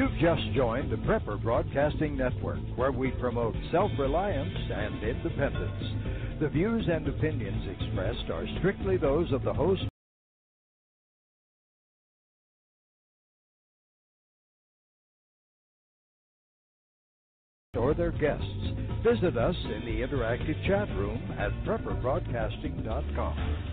You've just joined the Prepper Broadcasting Network, where we promote self-reliance and independence. The views and opinions expressed are strictly those of the host or their guests. Visit us in the interactive chat room at prepperbroadcasting.com.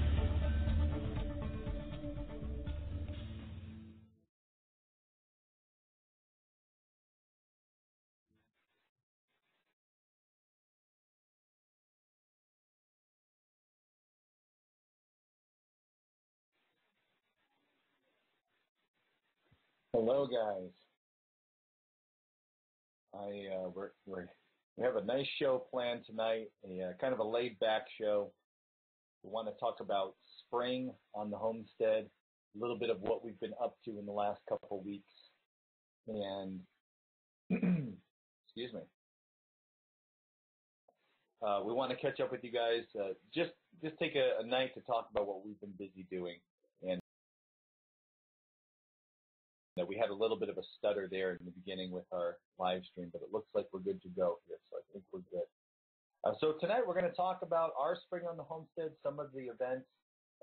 Hello, guys. We have a nice show planned tonight, a kind of a laid-back show. We want to talk about spring on the homestead, a little bit of what we've been up to in the last couple of weeks, and excuse me. We want to catch up with you guys. Just take a night to talk about what we've been busy doing. And we had a little bit of a stutter there in the beginning with our live stream, but it looks like we're good to go here, so I think we're good. So tonight we're going to talk about our spring on the homestead, some of the events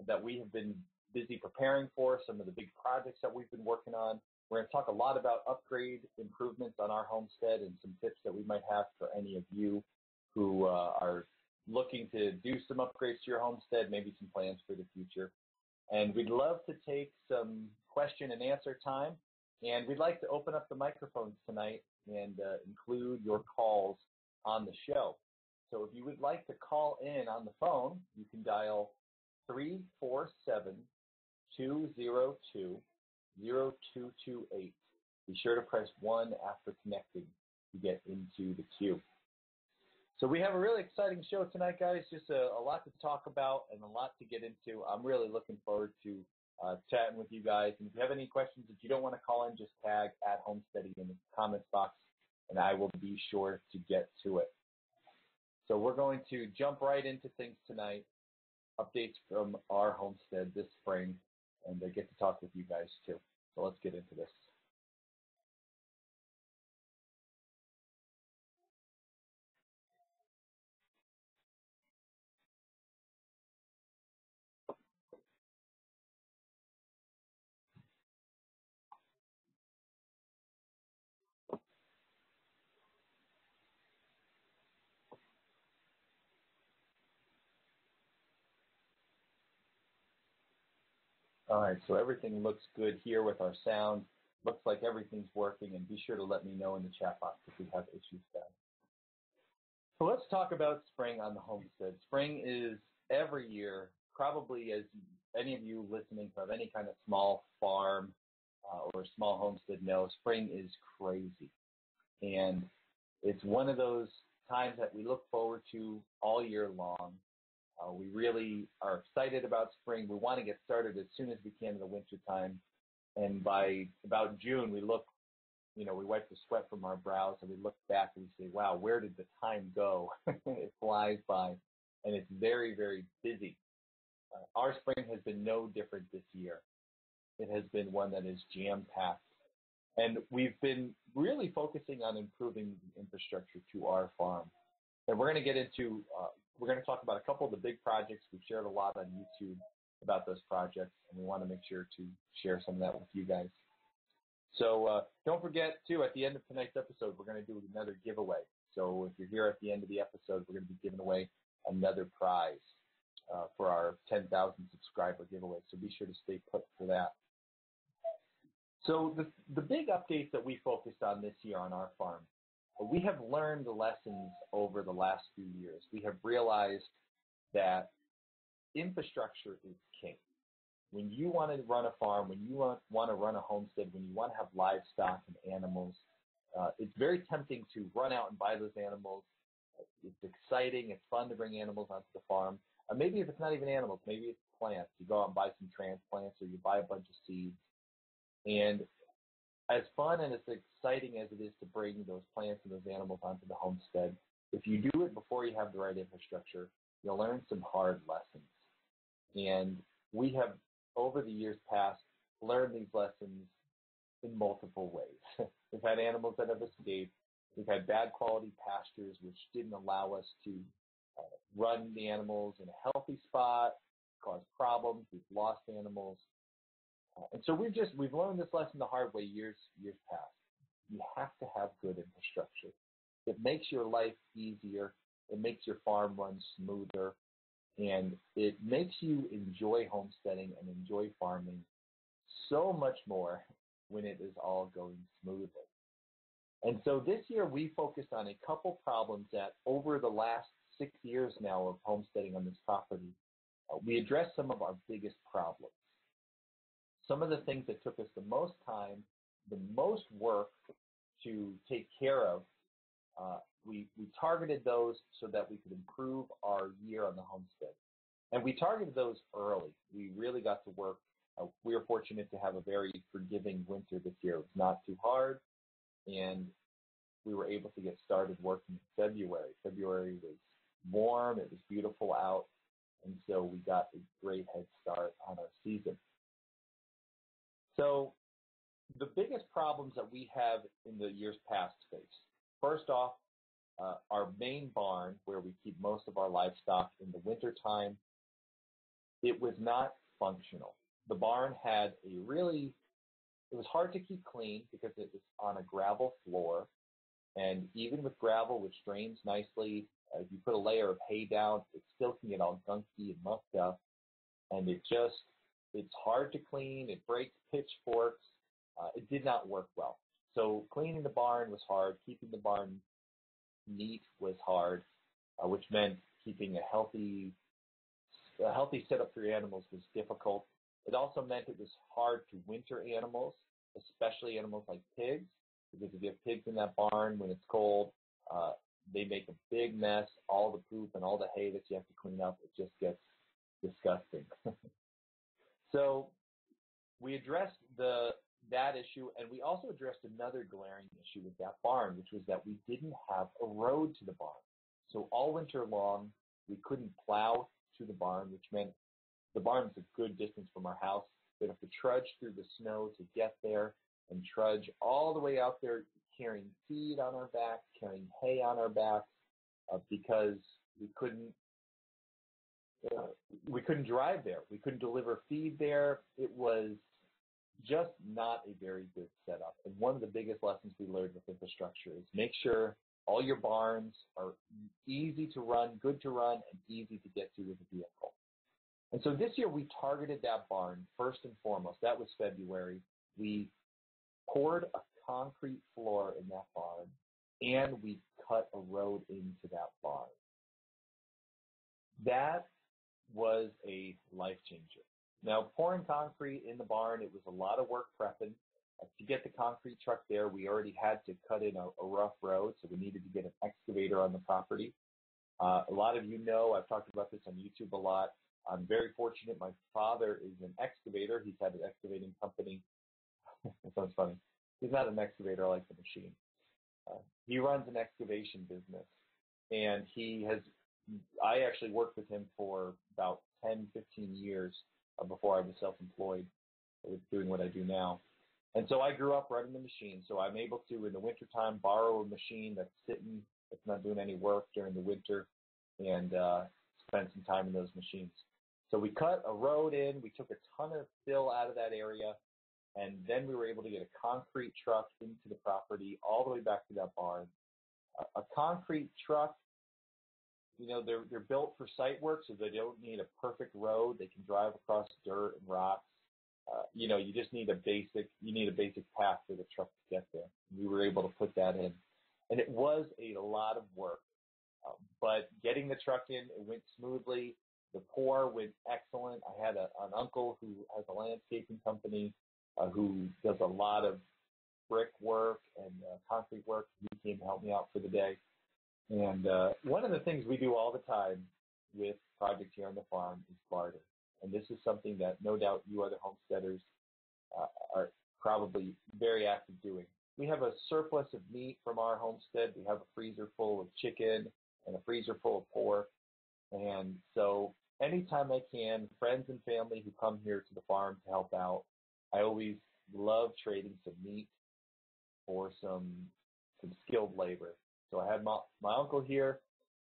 that we have been busy preparing for, some of the big projects that we've been working on. We're going to talk a lot about upgrade improvements on our homestead and some tips that we might have for any of you who are looking to do some upgrades to your homestead, maybe some plans for the future. And we'd love to take some question and answer time. And we'd like to open up the microphones tonight and include your calls on the show. So if you would like to call in on the phone, you can dial 347-202-0228. Be sure to press 1 after connecting to get into the queue. So we have a really exciting show tonight, guys. Just a lot to talk about and a lot to get into. I'm really looking forward to chatting with you guys. And if you have any questions that you don't want to call in, just tag @homesteading in the comments box, and I will be sure to get to it. So we're going to jump right into things tonight, updates from our homestead this spring, and I get to talk with you guys too. So let's get into this. All right, so everything looks good here with our sound. Looks like everything's working, and be sure to let me know in the chat box if we have issues there. So let's talk about spring on the homestead. Spring is every year, probably as any of you listening have any kind of small farm or small homestead know, spring is crazy. And it's one of those times that we look forward to all year long. We really are excited about spring. We want to get started as soon as we can in the winter time. And by about June, we look, we wipe the sweat from our brows and we look back and we say, wow, where did the time go? It flies by, and it's very, very busy. Our spring has been no different this year. It has been one that is jam-packed. And we've been really focusing on improving the infrastructure to our farm. And we're going to get into, we're going to talk about a couple of the big projects. We've shared a lot on YouTube about those projects, and we want to make sure to share some of that with you guys. So don't forget, too, at the end of tonight's episode, we're going to do another giveaway. So if you're here at the end of the episode, we're going to be giving away another prize for our 10,000 subscriber giveaway. So be sure to stay put for that. So the big updates that we focused on this year on our farm, we have learned the lessons over the last few years. We have realized that infrastructure is king. When you want to run a farm, when you want to run a homestead, when you want to have livestock and animals, it's very tempting to run out and buy those animals. It's exciting. It's fun to bring animals onto the farm. Maybe if it's not even animals, maybe it's plants. You go out and buy some transplants, or you buy a bunch of seeds. And as fun and as exciting as it is to bring those plants and those animals onto the homestead, if you do it before you have the right infrastructure, you'll learn some hard lessons. And we have, over the years past, learned these lessons in multiple ways. We've had animals that have escaped. We've had bad quality pastures, which didn't allow us to run the animals in a healthy spot, caused problems. We've lost animals. And so we've learned this lesson the hard way years past. You have to have good infrastructure. It makes your life easier. It makes your farm run smoother. And it makes you enjoy homesteading and enjoy farming so much more when it is all going smoothly. And so this year we focused on a couple problems that over the last 6 years now of homesteading on this property, we addressed some of our biggest problems. Some of the things that took us the most time, the most work to take care of, we targeted those so that we could improve our year on the homestead. And we targeted those early. We really got to work. We were fortunate to have a very forgiving winter this year. It was not too hard, and we were able to get started working in February. February was warm. It was beautiful out, and so we got a great head start on our season. So the biggest problems that we have in the years past face, first off, our main barn, where we keep most of our livestock in the wintertime, it was not functional. The barn had it was hard to keep clean because it was on a gravel floor. And even with gravel, which drains nicely, if you put a layer of hay down, it still can get all gunky and mucked up. And it's hard to clean. It breaks pitchforks. It did not work well. So cleaning the barn was hard. Keeping the barn neat was hard, which meant keeping a healthy setup for your animals was difficult. It also meant it was hard to winter animals, especially animals like pigs, because if you have pigs in that barn when it's cold, they make a big mess. All the poop and all the hay that you have to clean up, it just gets disgusting. So we addressed that issue, and we also addressed another glaring issue with that barn, which was that we didn't have a road to the barn. So all winter long, we couldn't plow to the barn, which meant the barn was a good distance from our house. We'd have to trudge through the snow to get there and trudge all the way out there carrying feed on our back, carrying hay on our backs, because we couldn't drive there. We couldn't deliver feed there. It was just not a very good setup. And one of the biggest lessons we learned with infrastructure is make sure all your barns are easy to run, good to run, and easy to get to with a vehicle. And so this year we targeted that barn first and foremost. That was February. We poured a concrete floor in that barn, and we cut a road into that barn. That was a life changer. Now, pouring concrete in the barn, it was a lot of work prepping. To get the concrete truck there, we already had to cut in a rough road, so we needed to get an excavator on the property. A lot of you know, I've talked about this on YouTube a lot. I'm very fortunate. My father is an excavator. He's had an excavating company. That sounds funny. He's not an excavator. I like the machine. He runs an excavation business, and I actually worked with him for about 10, 15 years before I was self-employed doing what I do now. And so I grew up running the machine. So I'm able to, in the wintertime, borrow a machine that's sitting, that's not doing any work during the winter, and spend some time in those machines. So we cut a road in. We took a ton of fill out of that area, and then we were able to get a concrete truck into the property all the way back to that barn. A concrete truck, you know, they're built for site work, so they don't need a perfect road. They can drive across dirt and rocks. You know, you just need a basic path for the truck to get there. We were able to put that in, and it was a lot of work. But getting the truck in, it went smoothly. The pour went excellent. I had an uncle who has a landscaping company who does a lot of brick work and concrete work. He came to help me out for the day. And one of the things we do all the time with projects here on the farm is barter. And this is something that no doubt you other homesteaders are probably very active doing. We have a surplus of meat from our homestead. We have a freezer full of chicken and a freezer full of pork. And so anytime I can, friends and family who come here to the farm to help out, I always love trading some meat for some skilled labor. So I had my uncle here.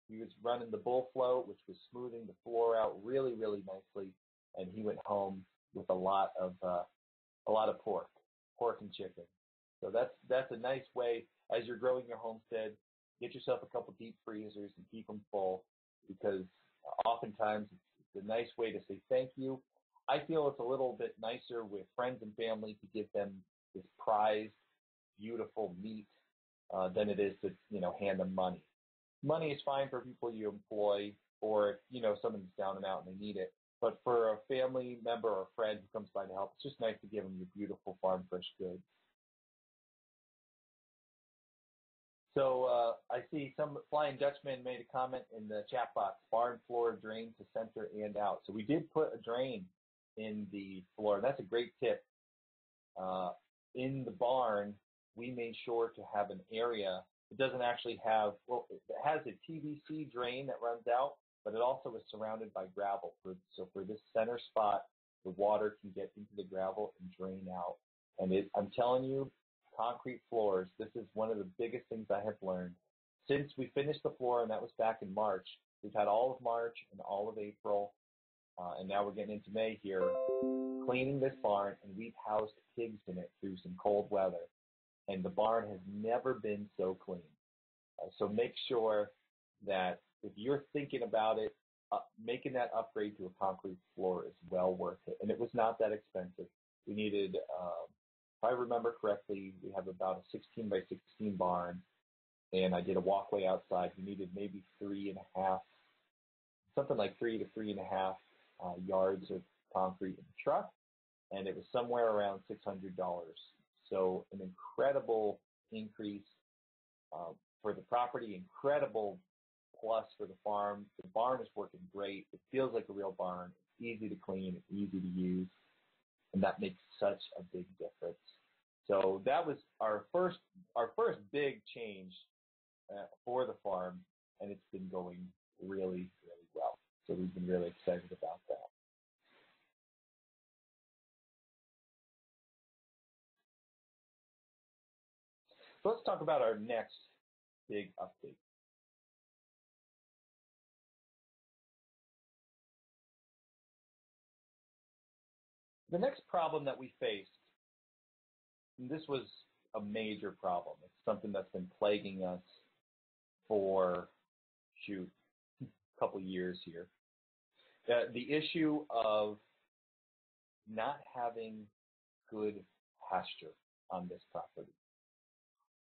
He was running the bull float, which was smoothing the floor out really, really nicely, and he went home with a lot of pork and chicken. So that's a nice way as you're growing your homestead. Get yourself a couple deep freezers and keep them full, because oftentimes it's a nice way to say thank you. I feel it's a little bit nicer with friends and family to give them this prized, beautiful meat than it is to hand them money. Money is fine for people you employ, or someone's down and out and they need it. But for a family member or friend who comes by to help, it's just nice to give them your beautiful farm fresh goods. So I see some Flying Dutchman made a comment in the chat box, barn floor drain to center and out. So we did put a drain in the floor, and that's a great tip. In the barn, we made sure to have an area. It doesn't actually have, well, it has a PVC drain that runs out, but it also is surrounded by gravel. So for this center spot, the water can get into the gravel and drain out. And I'm telling you, concrete floors, this is one of the biggest things I have learned. Since we finished the floor, and that was back in March, we've had all of March and all of April, and now we're getting into May here, cleaning this barn, and we've housed pigs in it through some cold weather. And the barn has never been so clean. So make sure that if you're thinking about it, making that upgrade to a concrete floor is well worth it. And it was not that expensive. We needed, if I remember correctly, we have about a 16 by 16 barn, and I did a walkway outside. We needed maybe 3.5, something like 3 to 3.5 yards of concrete in the truck, and it was somewhere around $600. So an incredible increase for the property, incredible plus for the farm. The barn is working great. It feels like a real barn. It's easy to clean. It's easy to use, and that makes such a big difference. So that was our first big change for the farm, and it's been going really, really well. So we've been really excited about that. So let's talk about our next big update. The next problem that we faced, and this was a major problem. It's something that's been plaguing us for, a couple years here. The issue of not having good pasture on this property.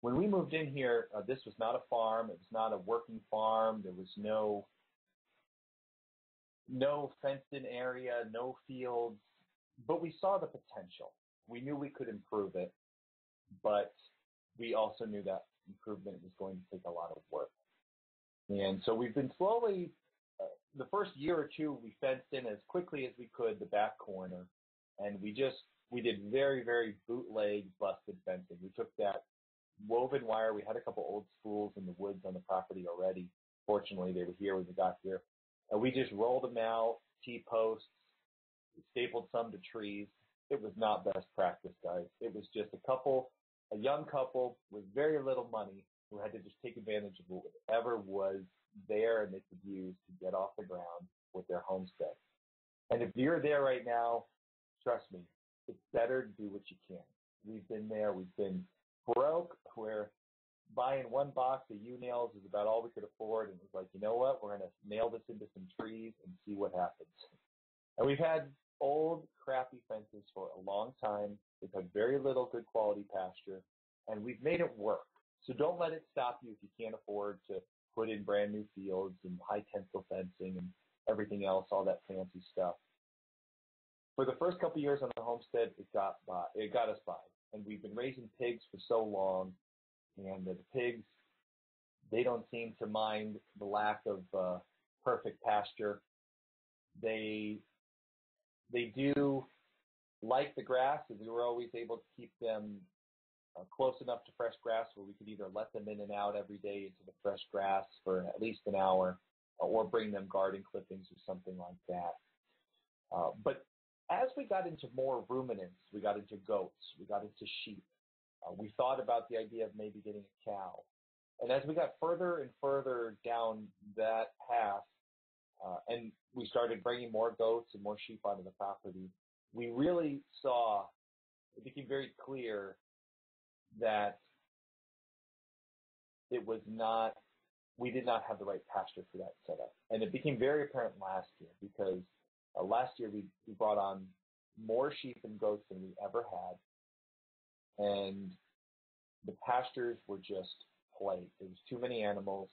When we moved in here, this was not a farm. It was not a working farm. There was no fenced-in area, no fields, but we saw the potential. We knew we could improve it, but we also knew that improvement was going to take a lot of work. And so we've been slowly, the first year or two, we fenced in as quickly as we could the back corner, and we did very, very bootleg, busted fencing. We took that woven wire. We had a couple old spools in the woods on the property already. Fortunately, they were here when we got here. And we just rolled them out, T-posts, stapled some to trees. It was not best practice, guys. It was just a young couple with very little money who had to just take advantage of whatever was there and they could use to get off the ground with their homestead. And if you're there right now, trust me, it's better to do what you can. We've been there. We've been broke where buying one box of U-nails is about all we could afford, and it was like, you know what, we're going to nail this into some trees and see what happens. And we've had old, crappy fences for a long time. We've had very little good quality pasture, and we've made it work. So don't let it stop you if you can't afford to put in brand new fields and high tensile fencing and everything else, all that fancy stuff. For the first couple of years on the homestead, it got us by. And we've been raising pigs for so long, and the pigs, they don't seem to mind the lack of perfect pasture. They do like the grass, and we were always able to keep them close enough to fresh grass where we could either let them in and out every day into the fresh grass for at least an hour, or bring them garden clippings or something like that. But As we got into more ruminants, we got into goats, we got into sheep, we thought about the idea of maybe getting a cow. And as we got further and further down that path, and we started bringing more goats and more sheep onto the property, we really saw, it became very clear that it was not, we did not have the right pasture for that setup. And it became very apparent last year because last year we brought on more sheep and goats than we ever had. And the pastures were just plagued. There was too many animals.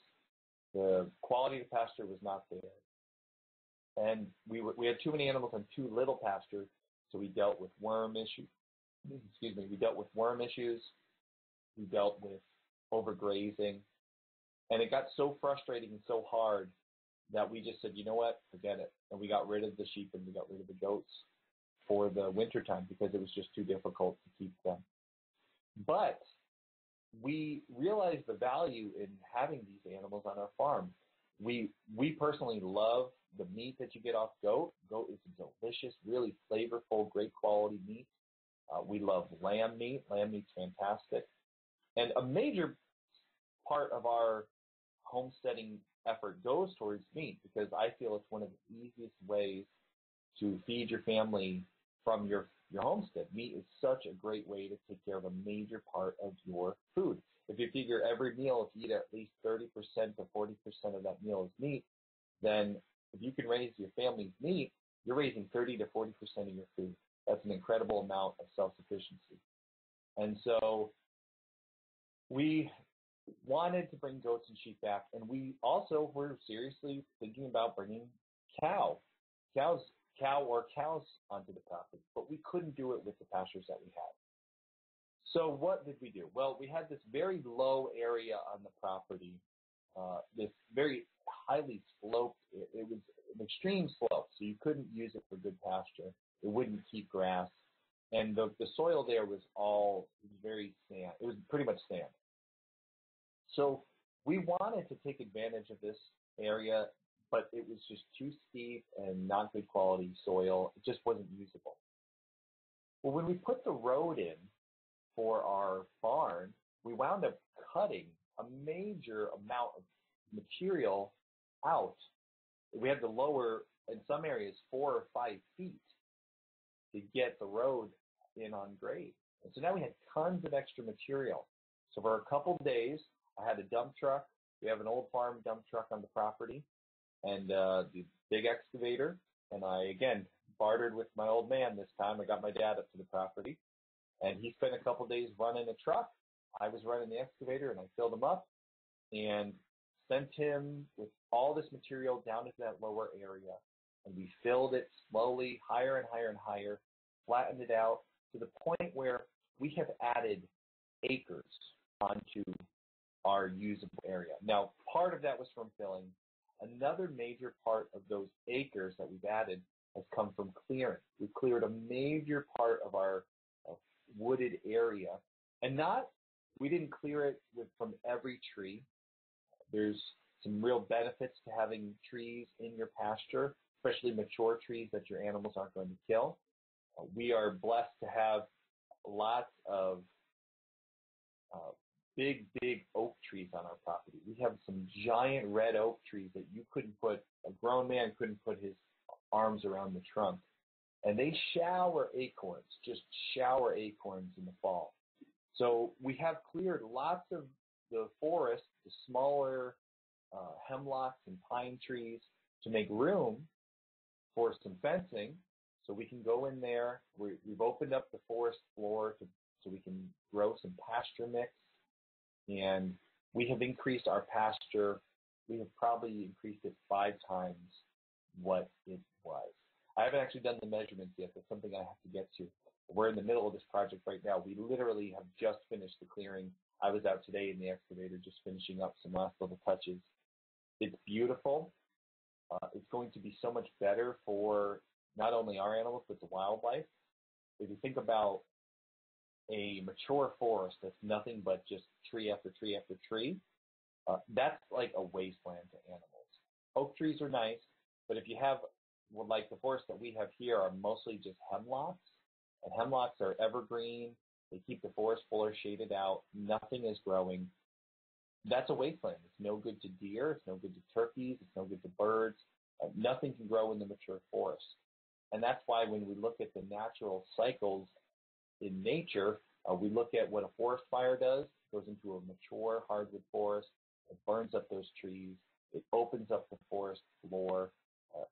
The quality of the pasture was not there. And we had too many animals on too little pasture, so we dealt with worm issues. Excuse me, we dealt with worm issues. We dealt with overgrazing. And it got so frustrating and so hard that we just said, you know what, forget it. And we got rid of the sheep and we got rid of the goats for the wintertime because it was just too difficult to keep them. But we realized the value in having these animals on our farm. We personally love the meat that you get off goat. Goat is delicious, really flavorful, great quality meat. We love lamb meat. Lamb meat's fantastic. And a major part of our homesteading effort goes towards meat because I feel it's one of the easiest ways to feed your family from your homestead. Meat is such a great way to take care of a major part of your food. If you figure every meal, if you eat at least 30% to 40% of that meal is meat, then if you can raise your family's meat, you're raising 30 to 40% of your food. That's an incredible amount of self-sufficiency. And so we wanted to bring goats and sheep back, and we also were seriously thinking about bringing cows onto the property, but we couldn't do it with the pastures that we had. So what did we do? Well, we had this very low area on the property, this very highly sloped, it was an extreme slope, so you couldn't use it for good pasture. It wouldn't keep grass. And the soil there was very sand. It was pretty much sand. So we wanted to take advantage of this area, but it was just too steep and not good quality soil. It just wasn't usable. Well, when we put the road in for our barn, we wound up cutting a major amount of material out. We had to lower, in some areas, 4 or 5 feet to get the road in on grade. And so now we had tons of extra material. So for a couple days, I had a dump truck. We have an old farm dump truck on the property and the big excavator. And I, again, bartered with my old man this time. I got my dad up to the property. And he spent a couple days running a truck. I was running the excavator, and I filled him up and sent him with all this material down into that lower area. And we filled it slowly, higher and higher and higher, flattened it out to the point where we have added acres onto our usable area. Now, part of that was from filling. Another major part of those acres that we've added has come from clearing. We've cleared a major part of our wooded area, and we didn't clear it from every tree. There's some real benefits to having trees in your pasture, especially mature trees that your animals aren't going to kill. We are blessed to have lots of big oak trees on our property. We have some giant red oak trees that a grown man couldn't put his arms around the trunk. And they just shower acorns in the fall. So we have cleared lots of the forest, the smaller hemlocks and pine trees, to make room for some fencing so we can go in there. We've opened up the forest floor so we can grow some pasture mix. And we have increased our pasture. We have probably increased it 5 times what it was. I haven't actually done the measurements yet. That's something I have to get to. We're in the middle of this project right now. We literally have just finished the clearing. I was out today in the excavator just finishing up some last little touches. It's beautiful. It's going to be so much better for not only our animals, but the wildlife. If you think about a mature forest that's nothing but just tree after tree after tree, that's like a wasteland to animals. Oak trees are nice, but if you have like the forests that we have here are mostly just hemlocks, and hemlocks are evergreen. They keep the forest floor shaded out. Nothing is growing. That's a wasteland. It's no good to deer. It's no good to turkeys. It's no good to birds. Nothing can grow in the mature forest. And that's why when we look at the natural cycles in nature, we look at what a forest fire does. It goes into a mature hardwood forest. It burns up those trees. It opens up the forest floor,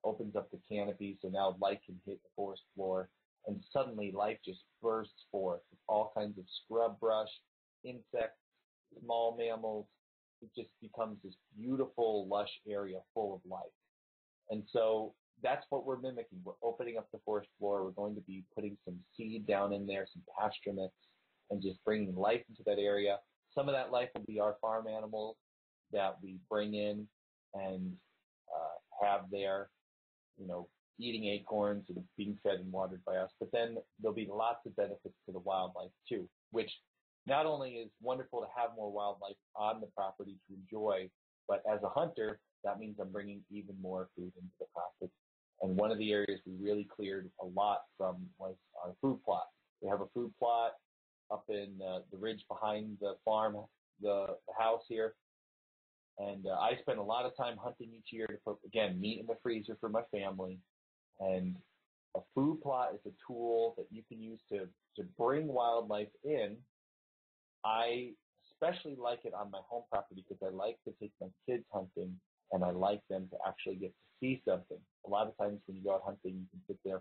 opens up the canopy, so now light can hit the forest floor. And suddenly life just bursts forth with all kinds of scrub brush, insects, small mammals. It just becomes this beautiful, lush area full of life. And so that's what we're mimicking. We're opening up the forest floor. We're going to be putting some seed down in there, some pasture mix, and just bringing life into that area. Some of that life will be our farm animals that we bring in and have there, eating acorns and being fed and watered by us. But then there'll be lots of benefits to the wildlife too, which not only is wonderful to have more wildlife on the property to enjoy, but as a hunter, that means I'm bringing even more food into the property. And one of the areas we really cleared a lot from was our food plot. We have a food plot up in the ridge behind the farm, the house here. And I spend a lot of time hunting each year to put, again, meat in the freezer for my family. And a food plot is a tool that you can use to bring wildlife in. I especially like it on my home property because I like to take my kids hunting and I like them to actually get to see something. A lot of times when you go out hunting, you can sit there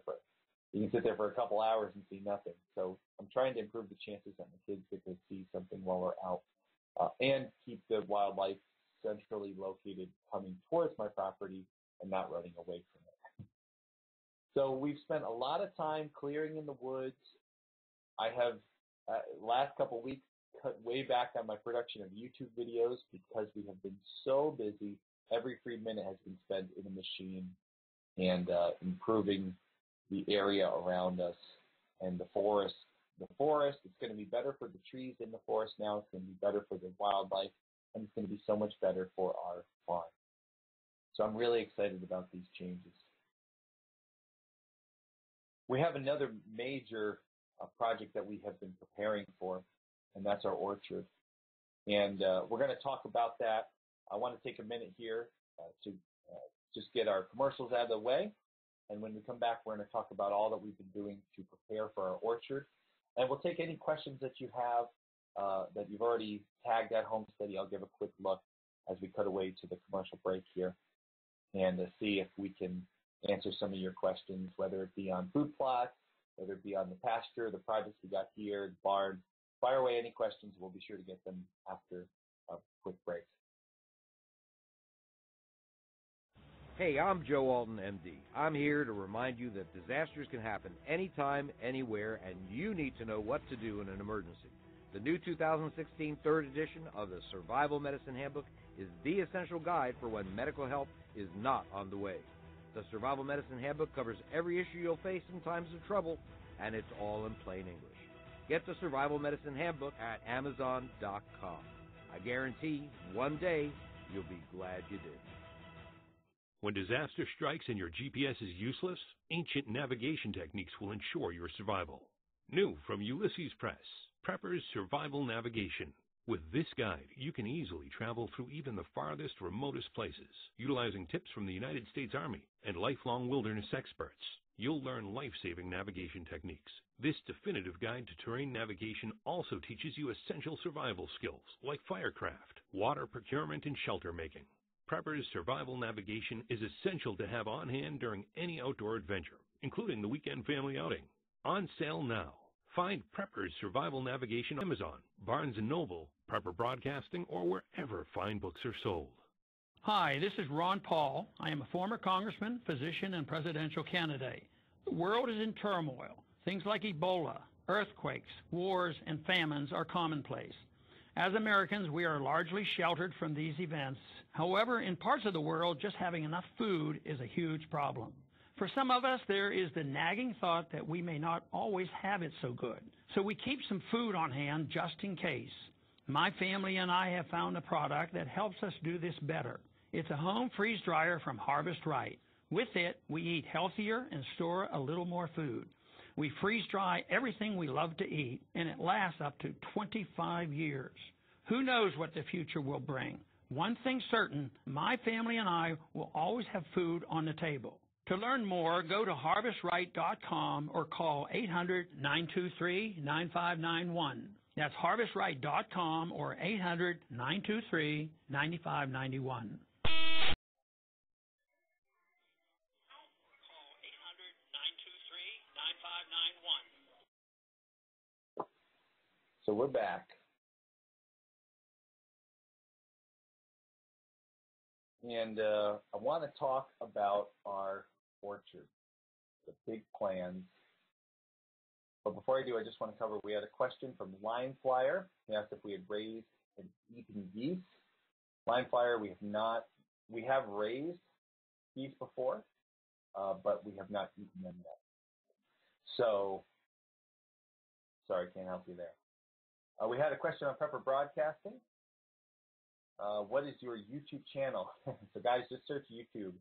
for a couple hours and see nothing. So I'm trying to improve the chances that my kids get to see something while we're out and keep the wildlife centrally located coming towards my property and not running away from it. So we've spent a lot of time clearing in the woods. I have, last couple of weeks, cut way back on my production of YouTube videos because we have been so busy. Every free minute has been spent in a machine and improving the area around us and the forest. The forest, it's going to be better for the trees in the forest now. It's going to be better for the wildlife, and it's going to be so much better for our farm. So I'm really excited about these changes. We have another major project that we have been preparing for, and that's our orchard. And we're going to talk about that. I want to take a minute here to just get our commercials out of the way. And when we come back, we're going to talk about all that we've been doing to prepare for our orchard. And we'll take any questions that you have that you've already tagged at home study. I'll give a quick look as we cut away to the commercial break here and see if we can answer some of your questions, whether it be on food plots, whether it be on the pasture, the projects we got here, the barn. Fire away any questions. We'll be sure to get them after a quick break. Hey, I'm Joe Alton, MD. I'm here to remind you that disasters can happen anytime, anywhere, and you need to know what to do in an emergency. The new 2016 third edition of the Survival Medicine Handbook is the essential guide for when medical help is not on the way. The Survival Medicine Handbook covers every issue you'll face in times of trouble, and it's all in plain English. Get the Survival Medicine Handbook at Amazon.com. I guarantee one day you'll be glad you did. When disaster strikes and your GPS is useless, ancient navigation techniques will ensure your survival. New from Ulysses Press, Prepper's Survival Navigation. With this guide, you can easily travel through even the farthest, remotest places, utilizing tips from the United States Army and lifelong wilderness experts. You'll learn life-saving navigation techniques. This definitive guide to terrain navigation also teaches you essential survival skills like firecraft, water procurement, and shelter making. Prepper's Survival Navigation is essential to have on hand during any outdoor adventure, including the weekend family outing. On sale now. Find Prepper's Survival Navigation on Amazon, Barnes & Noble, Prepper Broadcasting, or wherever fine books are sold. Hi, this is Ron Paul. I am a former congressman, physician, and presidential candidate. The world is in turmoil. Things like Ebola, earthquakes, wars, and famines are commonplace. As Americans, we are largely sheltered from these events. However, in parts of the world, just having enough food is a huge problem. For some of us, there is the nagging thought that we may not always have it so good. So we keep some food on hand just in case. My family and I have found a product that helps us do this better. It's a home freeze dryer from Harvest Right. With it, we eat healthier and store a little more food. We freeze-dry everything we love to eat, and it lasts up to 25 years. Who knows what the future will bring? One thing certain, my family and I will always have food on the table. To learn more, go to harvestright.com or call 800-923-9591. That's harvestright.com or 800-923-9591. So we're back. And I want to talk about our orchard, the big plans. But before I do, I just want to cover, we had a question from Line Flyer. He asked if we had raised and eaten geese. Line Flyer, we have raised geese before, but we have not eaten them yet. So, sorry, can't help you there. We had a question on Prepper Broadcasting. What is your YouTube channel? So guys, just search YouTube.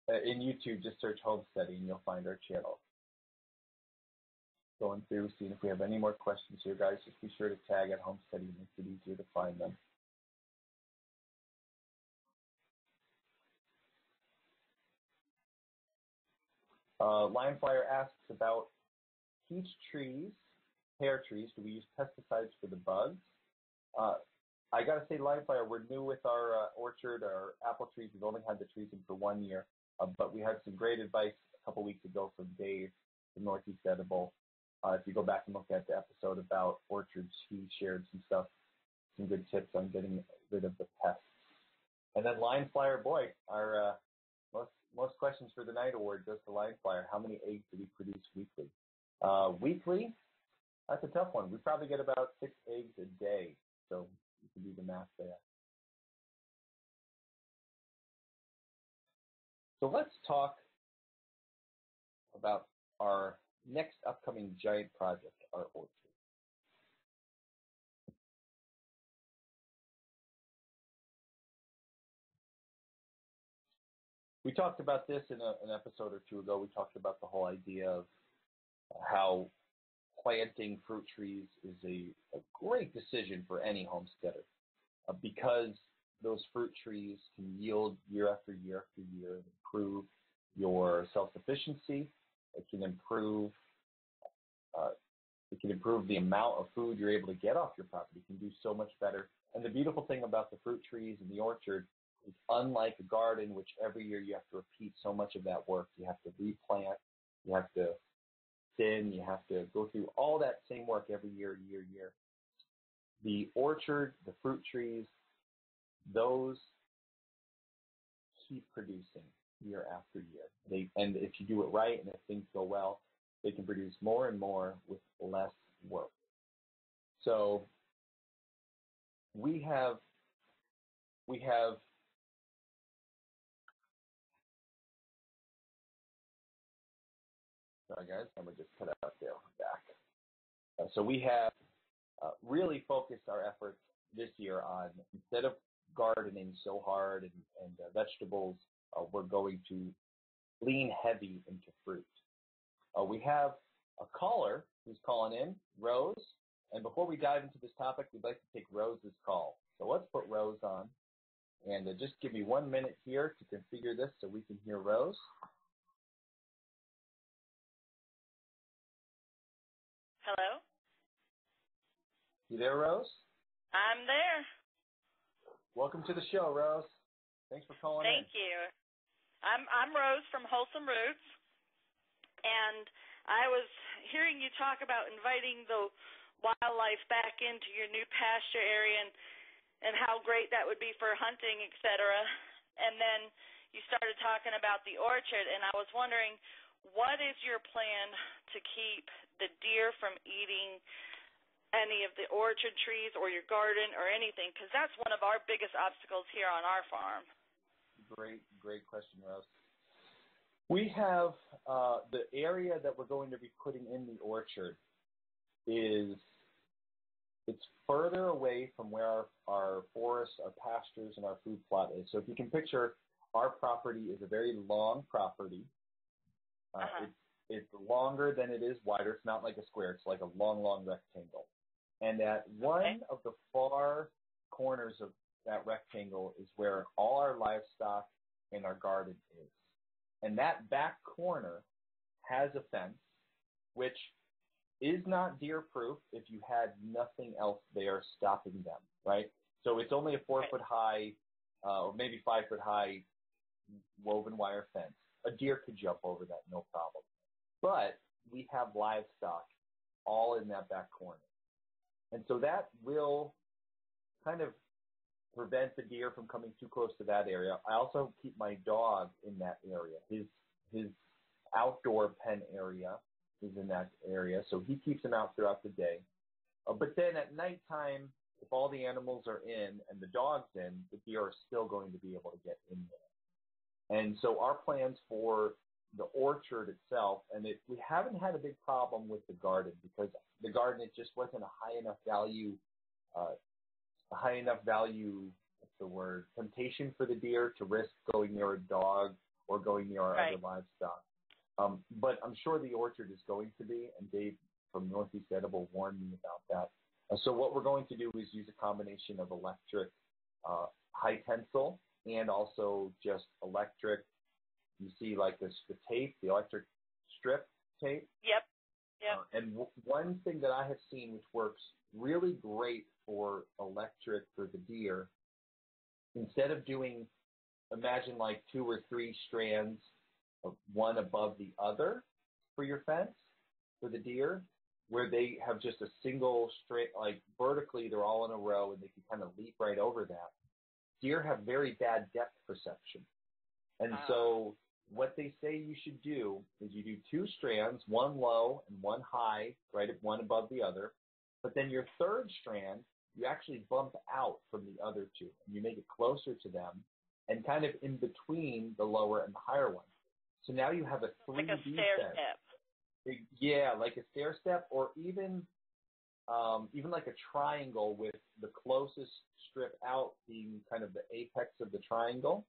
In YouTube, just search Homesteading and you'll find our channel. Going through, seeing if we have any more questions here, guys. Just be sure to tag at Homesteading. It makes it easier to find them. Lionfire asks about peach trees, pear trees. Do we use pesticides for the bugs? I got to say, Lionfire, we're new with our orchard, our apple trees. We've only had the trees in for 1 year, but we had some great advice a couple weeks ago from Dave from Northeast Edible. If you go back and look at the episode about orchards, he shared some stuff, some good tips on getting rid of the pests. And then Line Flyer, boy, our most questions for the night award goes to Line Flyer. How many eggs do we produce weekly? Weekly, that's a tough one. We probably get about 6 eggs a day, so you can do the math there. So let's talk about our next upcoming giant project, our orchard. We talked about this in an episode or two ago. We talked about the whole idea of how planting fruit trees is a great decision for any homesteader because those fruit trees can yield year after year after year and improve your self-sufficiency. It can improve the amount of food you're able to get off your property. It can do so much better. And the beautiful thing about the fruit trees in the orchard is, unlike a garden, which every year you have to repeat so much of that work. You have to replant, you have to thin, you have to go through all that same work every year. The orchard, the fruit trees, those keep producing year after year. And if you do it right and if things go well, they can produce more and more with less work. So we have sorry guys, I'm going to just cut out there back. So we have really focused our efforts this year on, instead of gardening so hard and vegetables, we're going to lean heavy into fruit. We have a caller who's calling in, Rose. And before we dive into this topic, we'd like to take Rose's call. So let's put Rose on. And just give me 1 minute here to configure this so we can hear Rose. Hello? You there, Rose? I'm there. Welcome to the show, Rose. Thanks for calling in. Thank you. I'm Rose from Wholesome Roots, and I was hearing you talk about inviting the wildlife back into your new pasture area and how great that would be for hunting, et cetera. And then you started talking about the orchard, and I was wondering, what is your plan to keep the deer from eating any of the orchard trees or your garden or anything? Because that's one of our biggest obstacles here on our farm. Great question, Rose. We have the area that we're going to be putting in the orchard it's further away from where our forests, our pastures, and our food plot is. So if you can picture our property is a very long property. It's longer than it is wider. It's not like a square. It's like a long, long rectangle. And at one of the far corners of that rectangle is where all our livestock and our garden is. And that back corner has a fence, which is not deer-proof if you had nothing else there stopping them, right? So it's only a 4-foot high, or maybe 5-foot high woven wire fence. A deer could jump over that, no problem. But we have livestock all in that back corner. And so that will kind of prevent the deer from coming too close to that area. I also keep my dog in that area. His outdoor pen area is in that area, so he keeps him out throughout the day. But then at nighttime, if all the animals are in and the dog's in, the deer are still going to be able to get in there. And so our plans for the orchard itself, and we haven't had a big problem with the garden because the garden, it just wasn't a high enough value, what's the word, temptation for the deer to risk going near a dog or going near our other livestock. But I'm sure the orchard is going to be, and Dave from Northeast Edible warned me about that. So what we're going to do is use a combination of electric high tensile and also just electric. You see like the tape, the electric strip tape. Yep. And one thing that I have seen which works really great for electric for the deer, instead of doing, imagine like 2 or 3 strands of one above the other for your fence for the deer, where they have just a single straight, like vertically they're all in a row and they can kind of leap right over that. Deer have very bad depth perception. And so what they say you should do is you do 2 strands, one low and one high, right, one above the other. But then your third strand, you actually bump out from the other 2, and you make it closer to them and kind of in between the lower and the higher one. So now you have a 3D like a stair step. Yeah, like a stair step, or even like a triangle with the closest strip out being kind of the apex of the triangle.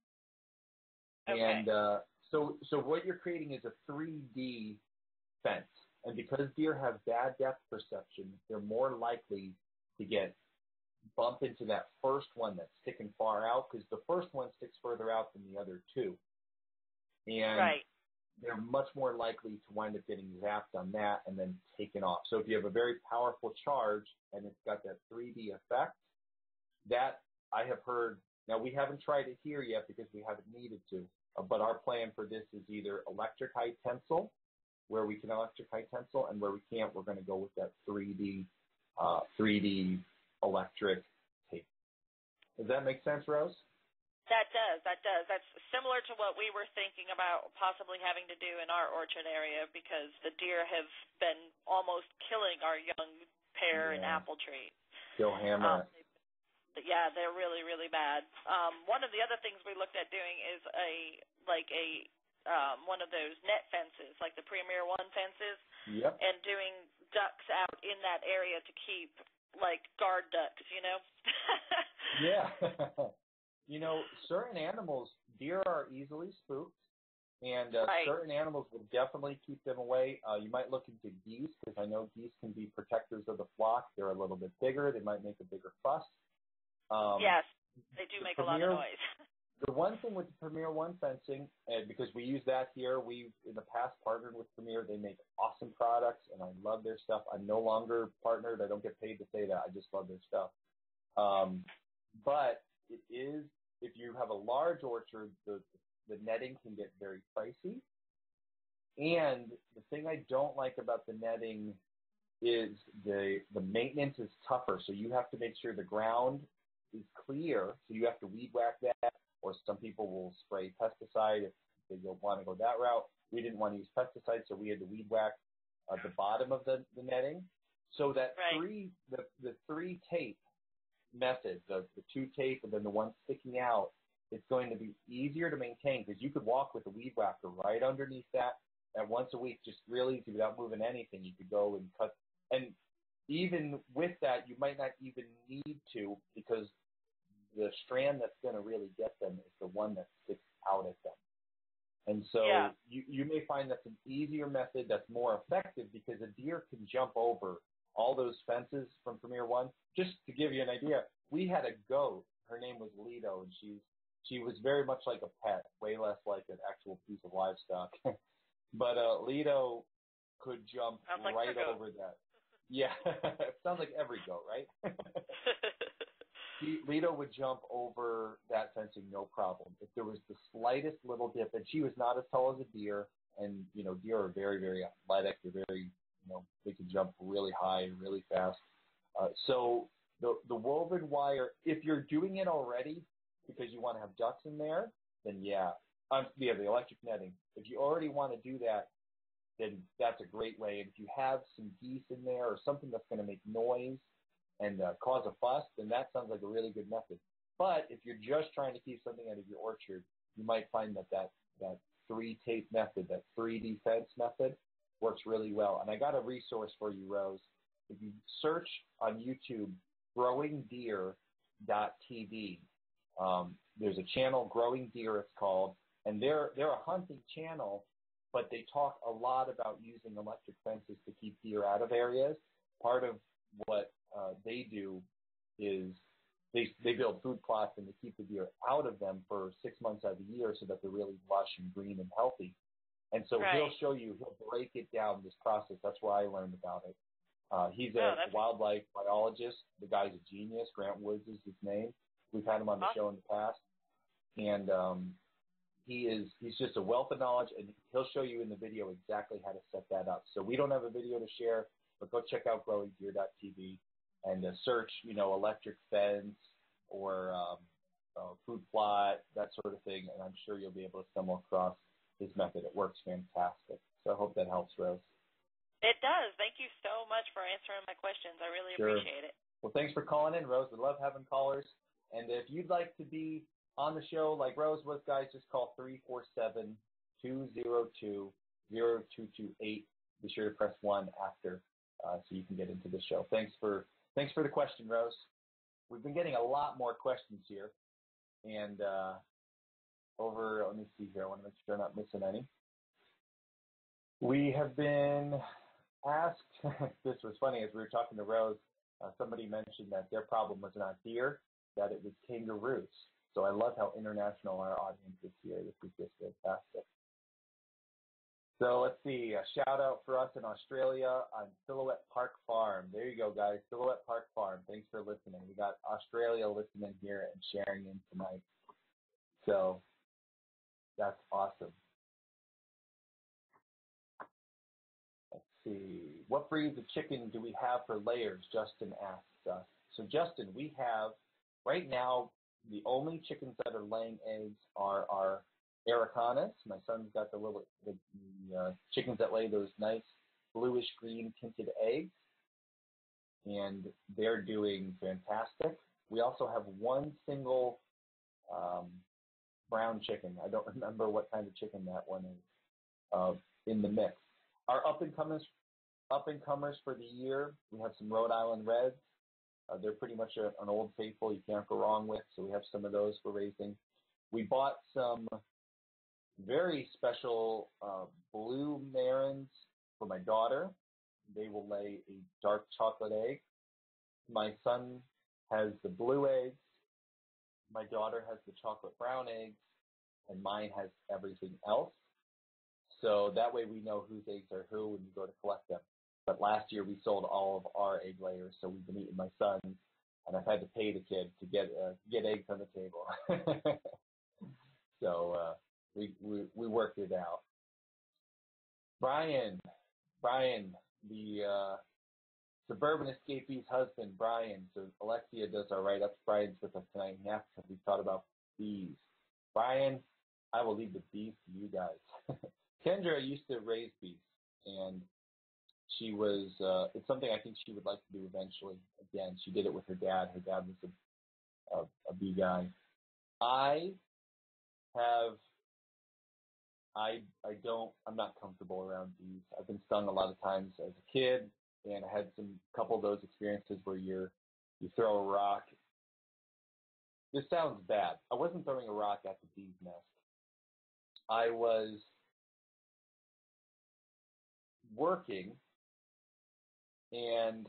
Okay. And so what you're creating is a 3D fence. And because deer have bad depth perception, they're more likely to bump into that first one that's sticking far out, because the first one sticks further out than the other 2. And they're much more likely to wind up getting zapped on that and then taken off. So if you have a very powerful charge and it's got that 3D effect, that I have heard. Now, we haven't tried it here yet because we haven't needed to, but our plan for this is either electric high tensile, where we can electric high tensile, and where we can't, we're going to go with that 3D electric tape. Does that make sense, Rose? That does. That's similar to what we were thinking about possibly having to do in our orchard area, because the deer have been almost killing our young pear and apple trees. They'll hammer it. Yeah, they're really, really bad. One of the other things we looked at doing is one of those net fences, like the Premier One fences, and doing ducks out in that area to keep like guard ducks, you know? Yeah. You know, certain animals, deer are easily spooked, and certain animals will definitely keep them away. You might look into geese, because I know geese can be protectors of the flock. They're a little bit bigger. They might make a bigger fuss. Yes, they do make a lot of noise. The one thing with the Premier One fencing, and because we use that here, we've in the past partnered with Premier. They make awesome products, and I love their stuff. I'm no longer partnered. I don't get paid to say that. I just love their stuff. But it is, if you have a large orchard, the netting can get very pricey. And the thing I don't like about the netting is the maintenance is tougher. So you have to make sure the ground is clear. So you have to weed whack that, or some people will spray pesticide if they don't want to go that route. We didn't want to use pesticide, so we had to weed whack the bottom of the netting. So that the 3 tape method, the 2 tape and then the one sticking out, it's going to be easier to maintain, because you could walk with a weed whacker right underneath that, and once a week, just really easy without moving anything. You could go and cut. And even with that, you might not even need to, because the strand that's going to really get them is the one that sticks out So you may find that's an easier method that's more effective because a deer can jump over all those fences from Premier One. Just to give you an idea, we had a goat. Her name was Lido, and she was very much like a pet, way less like an actual piece of livestock. But Lido could jump right over that. Yeah, it sounds like every goat, right? Lido would jump over that fencing, no problem. If there was the slightest little dip, and she was not as tall as a deer, and, deer are very, very athletic. They're very, they can jump really high, really fast. So the woven wire, if you're doing it already because you want to have ducks in there, then the electric netting. If you already want to do that, then that's a great way. And if you have some geese in there or something that's going to make noise and cause a fuss, then that sounds like a really good method. But if you're just trying to keep something out of your orchard, you might find that 3-tape method, that 3D fence method, works really well. And I got a resource for you, Rose. If you search on YouTube, growingdeer.tv, there's a channel, Growing Deer it's called, and they're a hunting channel, but they talk a lot about using electric fences to keep deer out of areas. Part of what they do is they build food plots and they keep the deer out of them for 6 months out of the year so that they're really lush and green and healthy. And so he'll break it down, this process. That's where I learned about it. He's a wildlife biologist. The guy's a genius. Grant Woods is his name. We've had him on the show in the past. And he's just a wealth of knowledge, and he'll show you in the video exactly how to set that up. So we don't have a video to share, but go check out growingdeer.tv and search, electric fence or food plot, that sort of thing, and I'm sure you'll be able to stumble across his method. It works fantastic. So I hope that helps, Rose. It does. Thank you so much for answering my questions. I really appreciate it. Well, thanks for calling in, Rose. We love having callers. And if you'd like to be on the show like Rose was, guys, just call 347-202-0228. Be sure to press 1 after so you can get into the show. Thanks for the question, Rose. We've been getting a lot more questions here. And let me see here. I want to make sure I'm not missing any. We have been asked, this was funny, as we were talking to Rose, somebody mentioned that their problem was not deer, that it was kangaroos. So I love how international our audience is here. This is just fantastic. So let's see, a shout out for us in Australia on Silhouette Park Farm. There you go, guys, Silhouette Park Farm. Thanks for listening. We got Australia listening here and sharing in tonight. So that's awesome. Let's see. What breeds of chicken do we have for layers? Justin asks us. So Justin, we have, right now, the only chickens that are laying eggs are our Aracanas. My son's got the chickens that lay those nice bluish green tinted eggs, and they're doing fantastic. We also have one single brown chicken. I don't remember what kind of chicken that one is in the mix. Our up-and-comers for the year, we have some Rhode Island Reds. They're pretty much an old faithful you can't go wrong with, so we have some of those for raising. We bought some very special blue Marins for my daughter. They will lay a dark chocolate egg. My son has the blue eggs. My daughter has the chocolate brown eggs, and mine has everything else. So that way we know whose eggs are who when we go to collect them. But last year we sold all of our egg layers, so we've been eating my son's, and I've had to pay the kid to get eggs on the table. So we worked it out. Brian, the suburban escapee's husband, Brian. So Alexia does our write-ups. Brian's with us tonight. He asked if we thought about bees. Brian, I will leave the bees to you guys. Kendra used to raise bees, and she was, it's something I think she would like to do eventually. Again, she did it with her dad. Her dad was a bee guy. I'm not comfortable around bees. I've been stung a lot of times as a kid, and I had a couple of those experiences where you throw a rock. This sounds bad. I wasn't throwing a rock at the bee's nest. I was working, and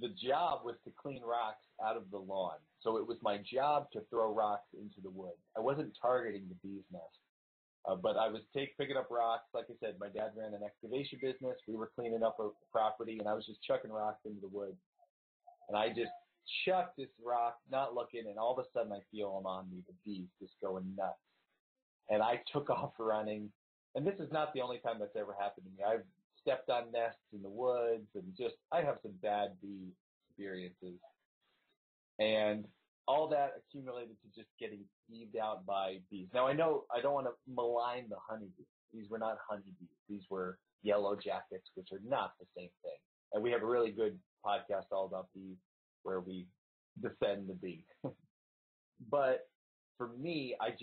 the job was to clean rocks out of the lawn. So it was my job to throw rocks into the woods. I wasn't targeting the bee's nest, but I was picking up rocks. Like I said, my dad ran an excavation business. We were cleaning up a property, and I was just chucking rocks into the woods. And I just chucked this rock, not looking, and all of a sudden I feel them on me, the bees just going nuts. And I took off running. And this is not the only time that's ever happened to me. I've stepped on nests in the woods, and I have some bad bee experiences. And all that accumulated to just getting thieved out by bees. Now, I know I don't want to malign the honeybees. These were not honeybees. These were yellow jackets, which are not the same thing. And we have a really good podcast all about bees where we defend the bee. But for me, I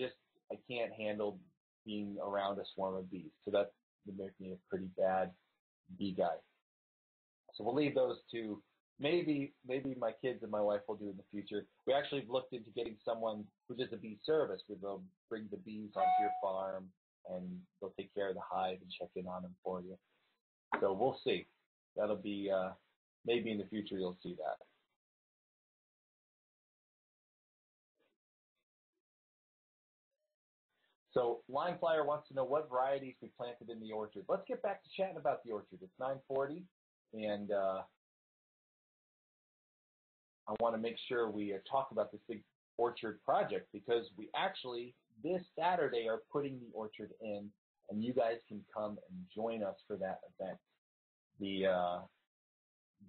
can't handle being around a swarm of bees. So that would make me a pretty bad bee guy. So we'll leave those to maybe my kids and my wife will do in the future. We actually looked into getting someone who does a bee service, where they'll bring the bees onto your farm and they'll take care of the hive and check in on them for you. So we'll see. That'll be maybe in the future you'll see that. So Lime Flyer wants to know what varieties we planted in the orchard. Let's get back to chatting about the orchard. It's 9:40, and I want to make sure we talk about this big orchard project, because we actually, this Saturday, are putting the orchard in, and you guys can come and join us for that event.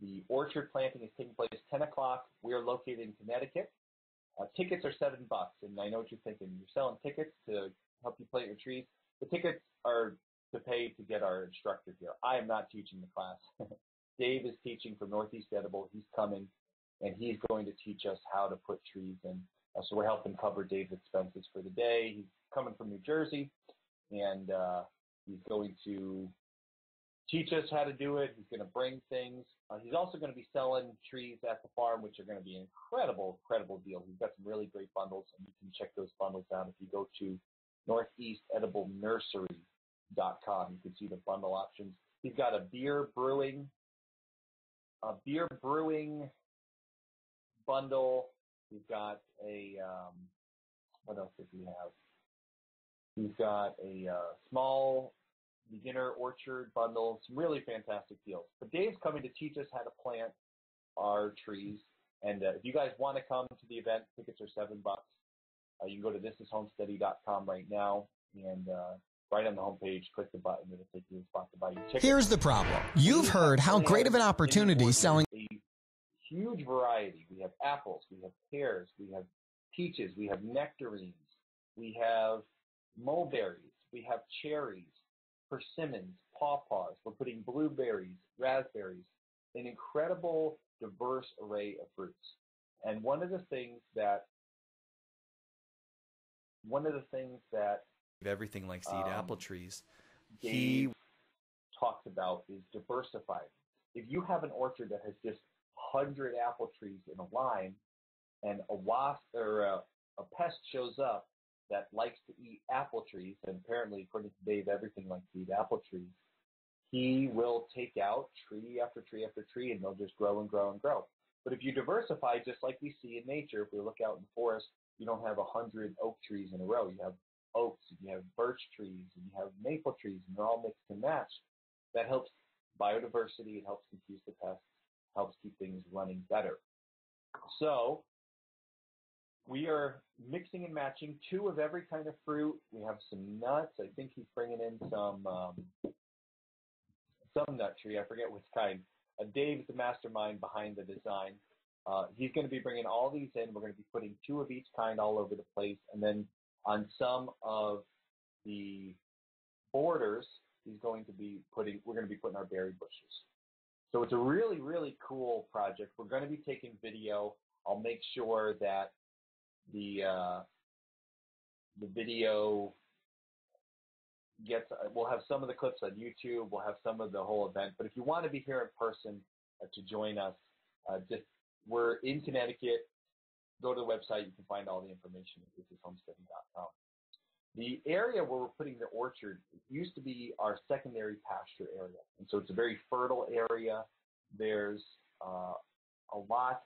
The orchard planting is taking place 10 o'clock. We are located in Connecticut. Tickets are $7, and I know what you're thinking. You're selling tickets to help you plant your trees. The tickets are to pay to get our instructor here. I am not teaching the class. Dave is teaching from Northeast Edible. He's coming, and he's going to teach us how to put trees in. So we're helping cover Dave's expenses for the day. He's coming from New Jersey, and he's going to teach us how to do it. He's going to bring things. He's also going to be selling trees at the farm, which are going to be an incredible deal. He's got some really great bundles, and you can check those bundles out if you go to northeastediblenursery.com. You can see the bundle options. He's got a beer brewing bundle. He's got a what else does he have? He's got a small beginner orchard bundle, some really fantastic deals. But Dave's coming to teach us how to plant our trees. And if you guys want to come to the event, tickets are $7. You can go to thisishomesteady.com right now, and right on the homepage, click the button, and it'll take you to the spot to buy your ticket. Here's the problem. You've heard how great of an opportunity selling a huge variety. We have apples, we have pears, we have peaches, we have nectarines, we have mulberries, we have cherries, persimmons, pawpaws. We're putting blueberries, raspberries, an incredible, diverse array of fruits. And one of the things that everything like seed apple trees, he talks about is diversified. If you have an orchard that has just 100 apple trees in a line, and a wasp or a pest shows up that likes to eat apple trees, and apparently, according to Dave, everything likes to eat apple trees, he will take out tree after tree after tree, and they'll just grow and grow and grow. But if you diversify, just like we see in nature, if we look out in the forest, you don't have 100 oak trees in a row. You have oaks, and you have birch trees, and you have maple trees, and they're all mixed and matched. That helps biodiversity. It helps confuse the pests, helps keep things running better. So we are mixing and matching 2 of every kind of fruit. We have some nuts. I think he's bringing in some nut tree. I forget which kind. Dave's the mastermind behind the design. He's going to be bringing all these in. We're going to be putting 2 of each kind all over the place. And then on some of the borders, we're going to be putting our berry bushes. So it's a really, really cool project. We're going to be taking video. I'll make sure that the video we'll have some of the clips on YouTube. We'll have some of the whole event. But if you want to be here in person to join us, we're in Connecticut. Go to the website. You can find all the information at thisishomesteady.com. The area where we're putting the orchard used to be our secondary pasture area, and so it's a very fertile area. There's a lot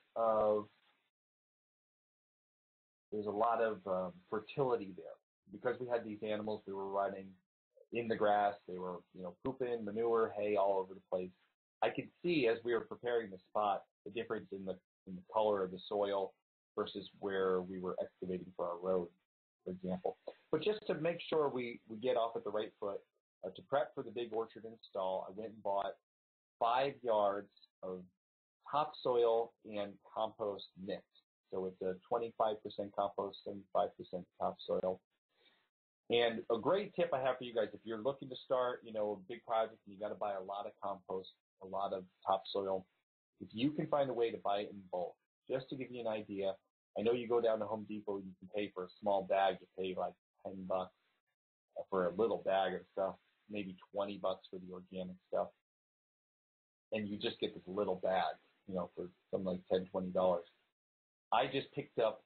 of fertility there. Because we had these animals, we were running in the grass. They were, pooping, manure, hay all over the place. I could see as we were preparing the spot the difference in the color of the soil versus where we were excavating for our road, for example. But just to make sure we get off at the right foot, to prep for the big orchard install, I went and bought 5 yards of topsoil and compost mix. So it's a 25% compost, 75% topsoil. And a great tip I have for you guys, if you're looking to start, a big project and you got to buy a lot of compost, a lot of topsoil, if you can find a way to buy it in bulk, just to give you an idea, I know you go down to Home Depot, you can pay for a small bag, you pay like $10 for a little bag of stuff, maybe $20 for the organic stuff, and you just get this little bag, for something like $10, $20. I just picked up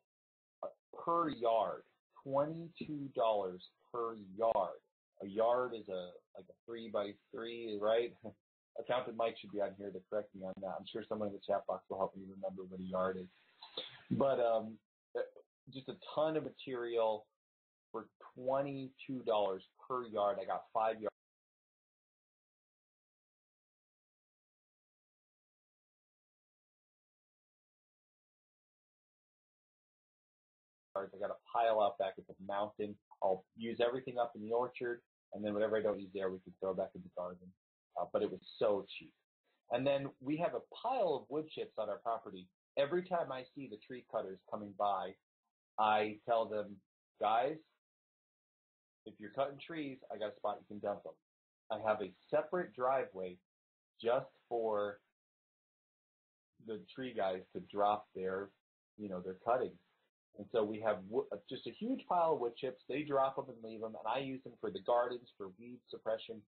per yard, $22 per yard. A yard is like a 3x3, right? Accountant Mike should be on here to correct me on that. I'm sure someone in the chat box will help me remember what a yard is. But just a ton of material for $22 per yard. I got 5 yards. I got a pile out back at the mountain. I'll use everything up in the orchard, and then whatever I don't use there, we can throw back in the garden. But it was so cheap. And then we have a pile of wood chips on our property. Every time I see the tree cutters coming by, I tell them, guys, if you're cutting trees, I got a spot you can dump them. I have a separate driveway just for the tree guys to drop their cuttings. And so we have just a huge pile of wood chips. They drop them and leave them, and I use them for the gardens, for weed suppression.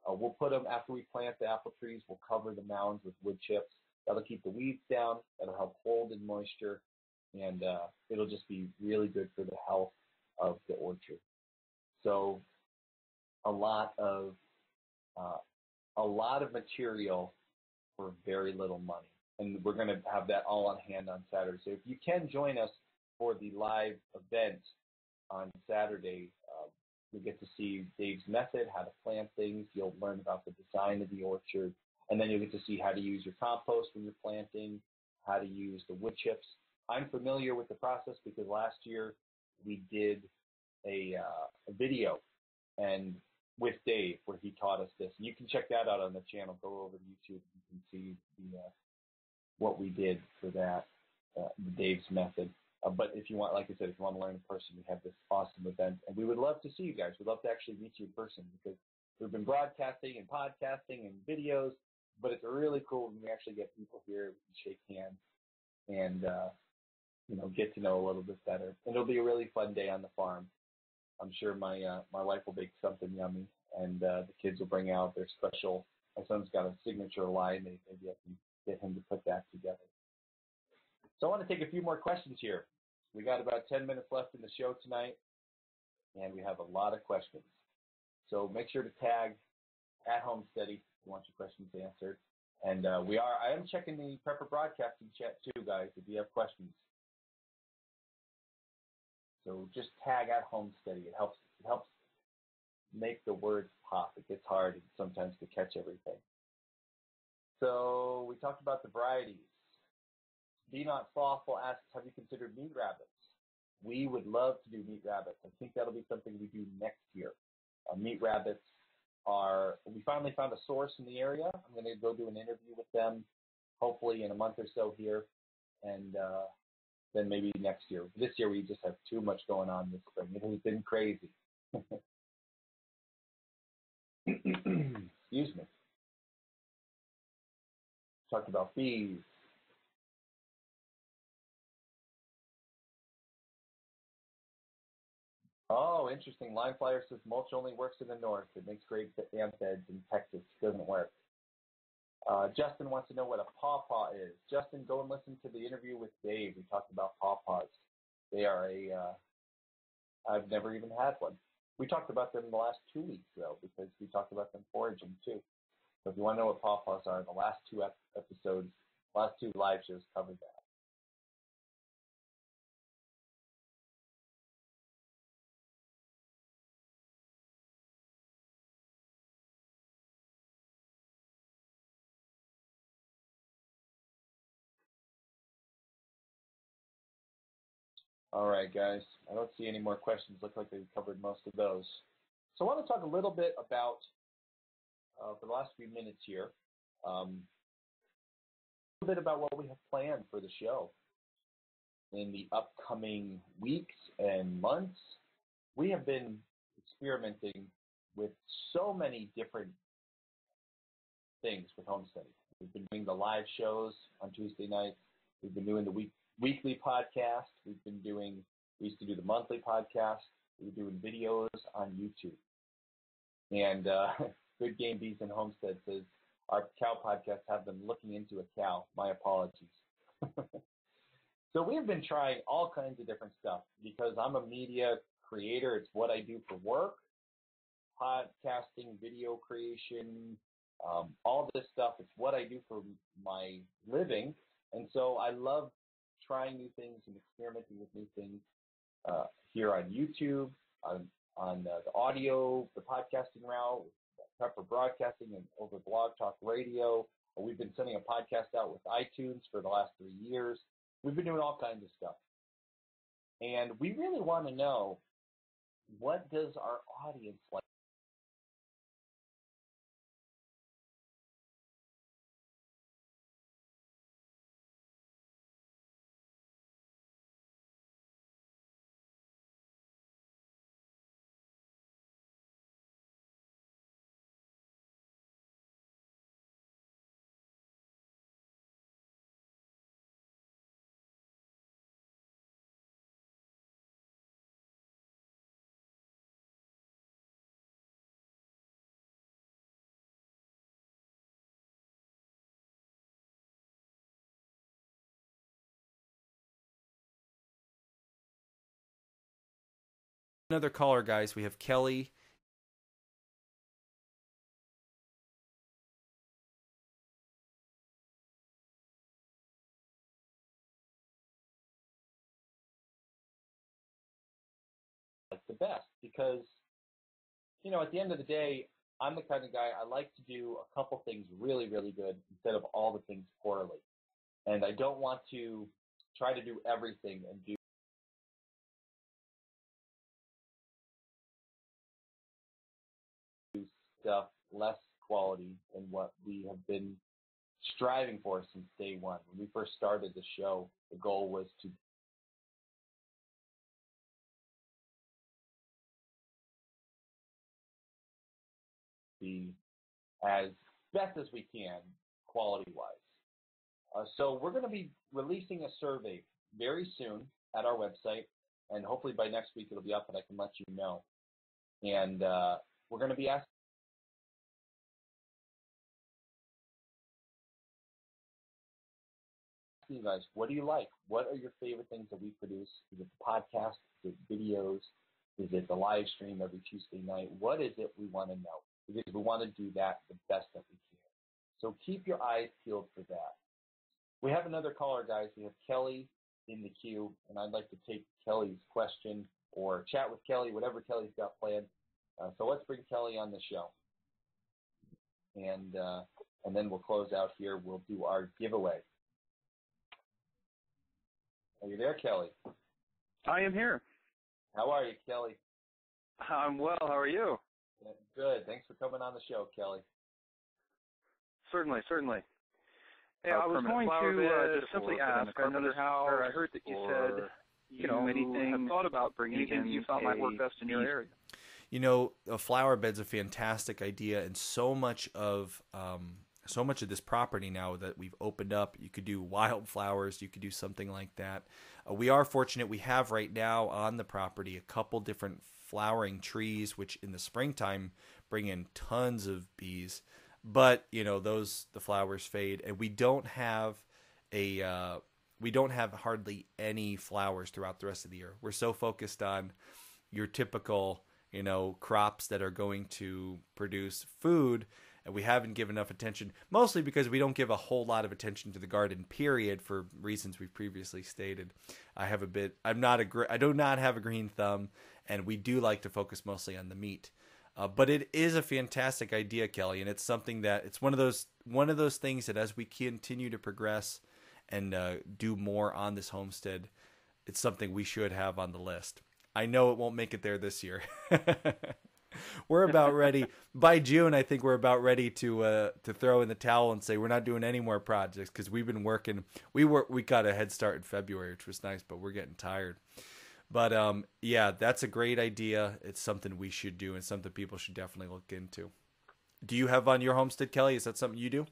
We'll put them, after we plant the apple trees, we'll cover the mounds with wood chips. That'll keep the weeds down. That'll help hold in moisture, and it'll just be really good for the health of the orchard. So a lot of material for very little money. And we're going to have that all on hand on Saturday. So if you can join us for the live event on Saturday, you'll get to see Dave's method, how to plant things. You'll learn about the design of the orchard. And then you'll get to see how to use your compost when you're planting, how to use the wood chips. I'm familiar with the process because last year we did a video and with Dave where he taught us this. And you can check that out on the channel. Go over to YouTube. You can see what we did for that, Dave's method. But if you want, like I said, if you want to learn in person, we have this awesome event. And we would love to see you guys. We'd love to actually meet you in person because we've been broadcasting and podcasting and videos, but it's really cool when we actually get people here, we can shake hands and, get to know a little bit better. And it'll be a really fun day on the farm. I'm sure my wife will bake something yummy, and the kids will bring out their special. My son's got a signature line. Maybe I can get him to put that together. So I want to take a few more questions here. We got about 10 minutes left in the show tonight, and we have a lot of questions. So make sure to tag @Homesteady if you want your questions answered. And I am checking the Prepper Broadcasting chat too, guys, if you have questions. So just tag @Homesteady. It helps make the words pop. It gets hard sometimes to catch everything. So we talked about the varieties. Be Not Slothful asks, have you considered meat rabbits? We would love to do meat rabbits. I think that'll be something we do next year. Meat rabbits we finally found a source in the area. I'm going to go do an interview with them, hopefully in a month or so here, and then maybe next year. This year we just have too much going on this spring. It has been crazy. Excuse me. Talked about bees. Oh, interesting. Line Flyer says mulch only works in the north. It makes great ant beds in Texas. Doesn't work. Justin wants to know what a pawpaw is. Justin, go and listen to the interview with Dave. We talked about pawpaws. They are I've never even had one. We talked about them in the last 2 weeks, though, because we talked about them foraging, too. So if you want to know what pawpaws are, the last two episodes, last two live shows covered that. All right, guys. I don't see any more questions. Look like they've covered most of those. So I want to talk a little bit about, for the last few minutes here, a little bit about what we have planned for the show in the upcoming weeks and months. We have been experimenting with so many different things with homesteading. We've been doing the live shows on Tuesday nights. We've been doing the weekly podcast. We used to do the monthly podcast. We were doing videos on YouTube. And Good Game Bees and Homestead says, our cow podcasts have them looking into a cow. My apologies. So we've been trying all kinds of different stuff because I'm a media creator. It's what I do for work, podcasting, video creation, all this stuff. It's what I do for my living. And so I love trying new things and experimenting with new things here on YouTube, on the audio, the podcasting route, Prepper Broadcasting, and over Blog Talk Radio. We've been sending a podcast out with iTunes for the last 3 years. We've been doing all kinds of stuff. And we really want to know, what does our audience like? Another caller, guys. We have Kelly. Like the best, because at the end of the day, I'm the kind of guy, I like to do a couple things really, really good instead of all the things poorly. And I don't want to try to do everything and do stuff less quality than what we have been striving for since day one. When we first started the show, the goal was to be as best as we can, quality-wise. So we're going to be releasing a survey very soon at our website, and hopefully by next week it'll be up and I can let you know. And we're going to be asking you guys, what do you like? What are your favorite things that we produce? Is it the podcast? Is it videos? Is it the live stream every Tuesday night? What is it we want to know? Because we want to do that the best that we can. So keep your eyes peeled for that. We have another caller, guys. We have Kelly in the queue, and I'd like to take Kelly's question or chat with Kelly, whatever Kelly's got planned. So let's bring Kelly on the show. And then we'll close out here. We'll do our giveaway. Are you there, Kelly? I am here. How are you, Kelly? I'm well. How are you? Good. Thanks for coming on the show, Kelly. Certainly. Hey, I was going to simply ask. I heard that you said anything have thought about bringing in you thought might work best in your area. A flower bed's a fantastic idea, and so much of this property now that we've opened up, you could do wildflowers, you could do something like that. We are fortunate we have right now on the property a couple different flowering trees, which in the springtime bring in tons of bees. But the flowers fade, and we don't have hardly any flowers throughout the rest of the year. We're so focused on your typical crops that are going to produce food, and we haven't given enough attention, mostly because we don't give a whole lot of attention to the garden, period, for reasons we've previously stated. I do not have a green thumb, and we do like to focus mostly on the meat. But it is a fantastic idea, Kelly, and it's something that it's one of those things that as we continue to progress and do more on this homestead, it's something we should have on the list. I know it won't make it there this year. We're about ready. By June, I think we're about ready to throw in the towel and say we're not doing any more projects because we've been working. We got a head start in February, which was nice, but we're getting tired. But yeah, that's a great idea. It's something we should do and something people should definitely look into. Do you have on your homestead, Kelly? Is that something you do?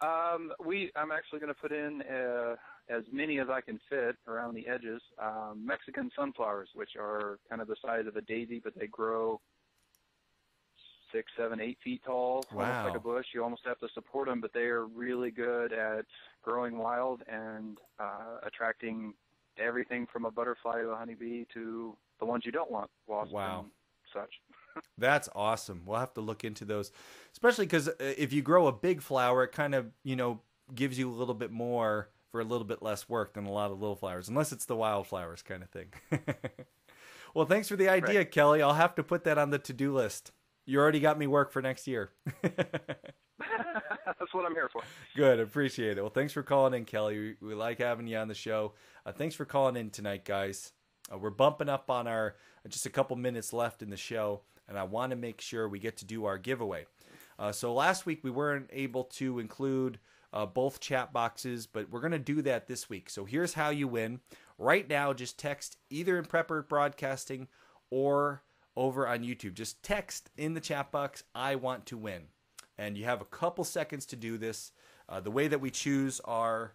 I'm actually going to put in as many as I can fit around the edges. Mexican sunflowers, which are kind of the size of a daisy, but they grow 6, 7, 8 feet tall, almost like a bush. You almost have to support them, but they are really good at growing wild and attracting everything from a butterfly to a honeybee to the ones you don't want, wasps and such. That's awesome. We'll have to look into those, especially because if you grow a big flower, it kind of, gives you a little bit more for a little bit less work than a lot of little flowers, unless it's the wildflowers kind of thing. Well, thanks for the idea, right, Kelly. I'll have to put that on the to-do list. You already got me work for next year. That's what I'm here for. Good. Appreciate it. Well, thanks for calling in, Kelly. We like having you on the show. Thanks for calling in tonight, guys. We're bumping up on our just a couple minutes left in the show, and I want to make sure we get to do our giveaway. So last week we weren't able to include both chat boxes, but we're going to do that this week. So here's how you win. Right now, just text either in Prepper Broadcasting or over on YouTube. Just text in the chat box, "I want to win." And you have a couple seconds to do this. The way that we choose our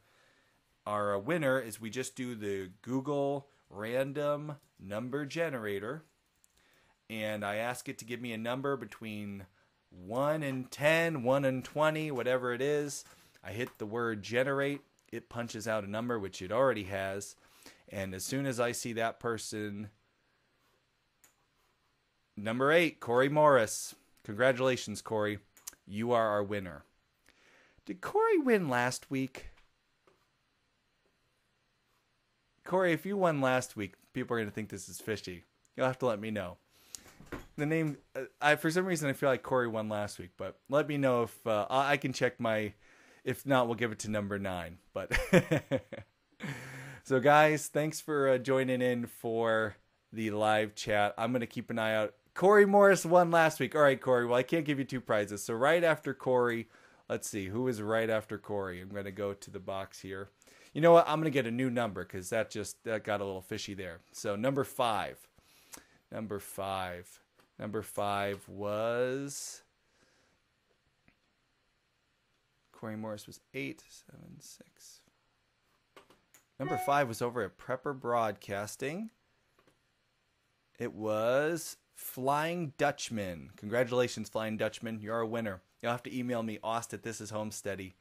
winner is we just do the Google random number generator, and I ask it to give me a number between 1 and 10, 1 and 20, whatever it is. I hit the word generate. It punches out a number, which it already has. And as soon as I see that person, number 8, Corey Morris. Congratulations, Corey. You are our winner. Did Corey win last week? Corey, if you won last week, people are going to think this is fishy. You'll have to let me know. The name, for some reason, I feel like Corey won last week, but let me know if I can check my. If not, we'll give it to number 9. But so, guys, thanks for joining in for the live chat. I'm going to keep an eye out. Corey Morris won last week. All right, Corey. Well, I can't give you 2 prizes. So right after Corey, let's see who is right after Corey. I'm going to go to the box here. You know what? I'm going to get a new number because that got a little fishy there. So number 5. Number 5 was Corey Morris was 8, 7, 6. Number 5 was over at Prepper Broadcasting. It was Flying Dutchman. Congratulations, Flying Dutchman. You're a winner. You'll have to email me, Aust@thisishomesteady,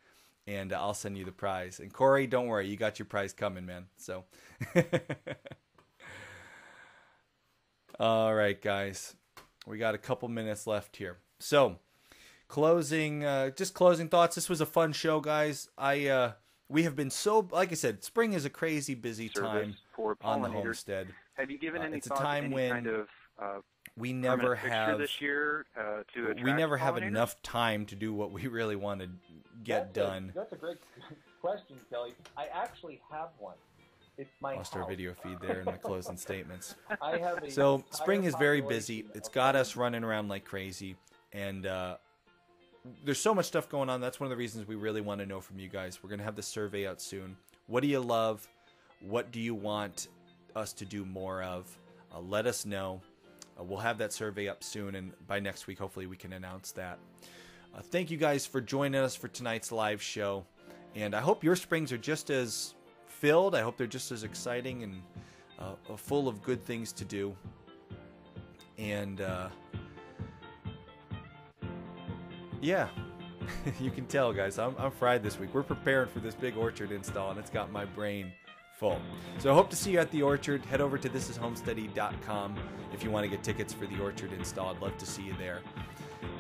and I'll send you the prize. And Corey, don't worry. You got your prize coming, man. So, all right, guys. We got a couple minutes left here. So, closing thoughts. This was a fun show, guys. We have been like I said, spring is a crazy busy time on the homestead. Have you given any it's thought a time to any when kind of we never have this year to attract we never have pollinators? enough time to do what we really want to get done. That's a great question, Kelly. I actually have one. It's my Lost our video feed there in the closing statements. I have so spring is very busy. It's got us running around like crazy, and there's so much stuff going on. That's one of the reasons we really want to know from you guys. We're going to have the survey out soon. What do you love? What do you want us to do more of? Let us know. We'll have that survey up soon, and by next week, hopefully, we can announce that. Thank you guys for joining us for tonight's live show, and I hope your springs are just as filled. I hope they're just as exciting and full of good things to do. And yeah, you can tell, guys, I'm fried this week. We're preparing for this big orchard install, and it's got my brain full. So I hope to see you at the Orchard. Head over to thisishomesteady.com if you want to get tickets for the Orchard install. I'd love to see you there.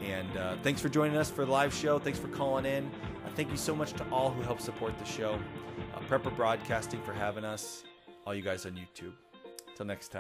And thanks for joining us for the live show. Thanks for calling in. Thank you so much to all who help support the show. Prepper Broadcasting for having us. All you guys on YouTube. Till next time.